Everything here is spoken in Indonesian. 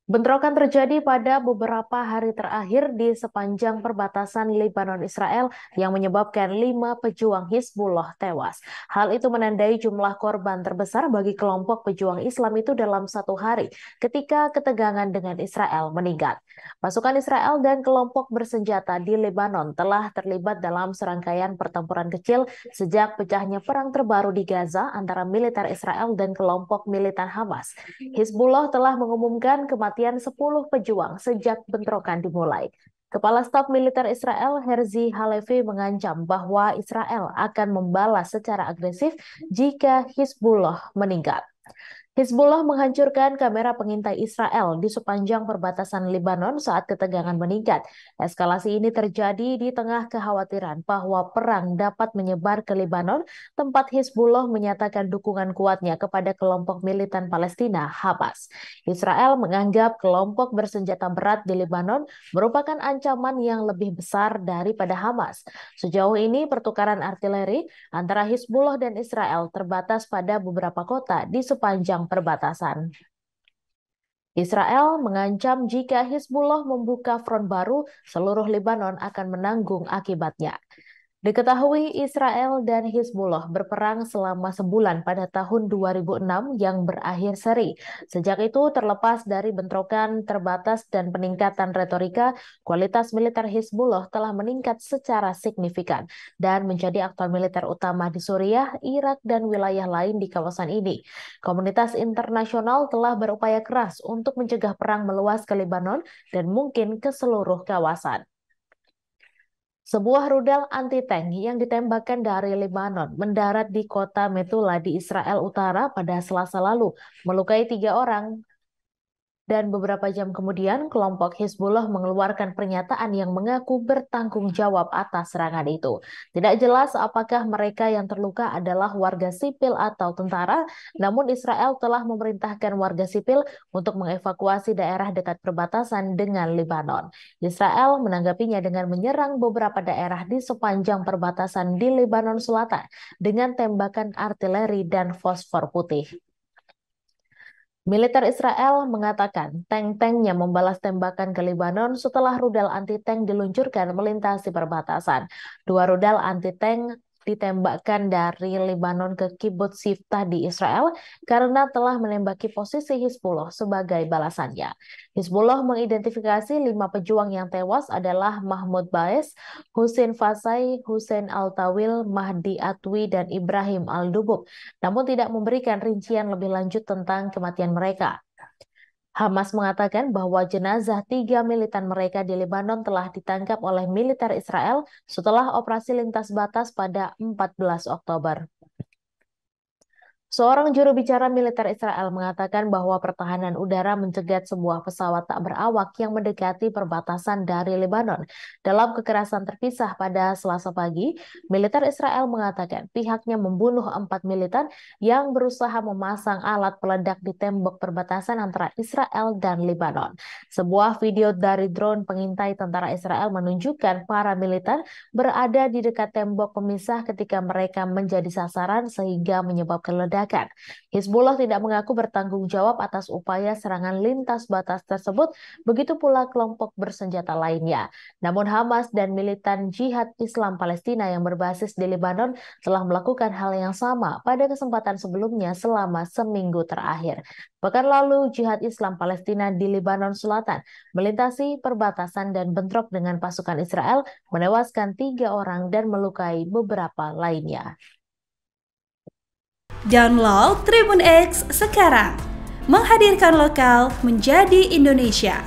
Bentrokan terjadi pada beberapa hari terakhir di sepanjang perbatasan Lebanon-Israel yang menyebabkan 5 pejuang Hizbullah tewas. Hal itu menandai jumlah korban terbesar bagi kelompok pejuang Islam itu dalam satu hari ketika ketegangan dengan Israel meningkat. Pasukan Israel dan kelompok bersenjata di Lebanon telah terlibat dalam serangkaian pertempuran kecil sejak pecahnya perang terbaru di Gaza antara militer Israel dan kelompok militan Hamas. Hizbullah telah mengumumkan kematian 10 pejuang sejak bentrokan dimulai. Kepala Staf Militer Israel Herzi Halevi mengancam bahwa Israel akan membalas secara agresif jika Hizbullah meninggal. Hizbullah menghancurkan kamera pengintai Israel di sepanjang perbatasan Lebanon saat ketegangan meningkat. Eskalasi ini terjadi di tengah kekhawatiran bahwa perang dapat menyebar ke Lebanon, tempat Hizbullah menyatakan dukungan kuatnya kepada kelompok militan Palestina, Hamas. Israel menganggap kelompok bersenjata berat di Lebanon merupakan ancaman yang lebih besar daripada Hamas. Sejauh ini, pertukaran artileri antara Hizbullah dan Israel terbatas pada beberapa kota di sepanjang perbatasan. Israel mengancam jika Hizbullah membuka front baru, seluruh Lebanon akan menanggung akibatnya. Diketahui Israel dan Hizbullah berperang selama sebulan pada tahun 2006 yang berakhir seri. Sejak itu, terlepas dari bentrokan terbatas dan peningkatan retorika, kualitas militer Hizbullah telah meningkat secara signifikan dan menjadi aktor militer utama di Suriah, Irak, dan wilayah lain di kawasan ini. Komunitas internasional telah berupaya keras untuk mencegah perang meluas ke Lebanon dan mungkin ke seluruh kawasan. Sebuah rudal anti-tank yang ditembakkan dari Lebanon mendarat di kota Metula di Israel Utara pada Selasa lalu, melukai 3 orang. Dan beberapa jam kemudian, kelompok Hizbullah mengeluarkan pernyataan yang mengaku bertanggung jawab atas serangan itu. Tidak jelas apakah mereka yang terluka adalah warga sipil atau tentara, namun Israel telah memerintahkan warga sipil untuk mengevakuasi daerah dekat perbatasan dengan Lebanon. Israel menanggapinya dengan menyerang beberapa daerah di sepanjang perbatasan di Lebanon Selatan dengan tembakan artileri dan fosfor putih. Militer Israel mengatakan tank-tanknya membalas tembakan ke Lebanon setelah rudal anti-tank diluncurkan melintasi perbatasan. 2 rudal anti-tank ditembakkan dari Lebanon ke Kibbutz Yiftah di Israel karena telah menembaki posisi Hizbullah sebagai balasannya. Hizbullah mengidentifikasi 5 pejuang yang tewas adalah Mahmud Baes, Husin Fasai, Hussein Al-Tawil, Mahdi Atwi, dan Ibrahim Al-Dubub, namun tidak memberikan rincian lebih lanjut tentang kematian mereka. Hamas mengatakan bahwa jenazah 3 militan mereka di Lebanon telah ditangkap oleh militer Israel setelah operasi lintas batas pada 14 Oktober. Seorang juru bicara militer Israel mengatakan bahwa pertahanan udara mencegat sebuah pesawat tak berawak yang mendekati perbatasan dari Lebanon. Dalam kekerasan terpisah pada Selasa pagi, militer Israel mengatakan pihaknya membunuh 4 militan yang berusaha memasang alat peledak di tembok perbatasan antara Israel dan Lebanon. Sebuah video dari drone pengintai tentara Israel menunjukkan para militan berada di dekat tembok pemisah ketika mereka menjadi sasaran sehingga menyebabkan ledakan. Hizbullah tidak mengaku bertanggung jawab atas upaya serangan lintas batas tersebut, begitu pula kelompok bersenjata lainnya. Namun Hamas dan militan Jihad Islam Palestina yang berbasis di Lebanon telah melakukan hal yang sama pada kesempatan sebelumnya selama seminggu terakhir. Pekan lalu, Jihad Islam Palestina di Lebanon Selatan melintasi perbatasan dan bentrok dengan pasukan Israel, menewaskan 3 orang dan melukai beberapa lainnya. Download Tribun X sekarang, menghadirkan lokal menjadi Indonesia.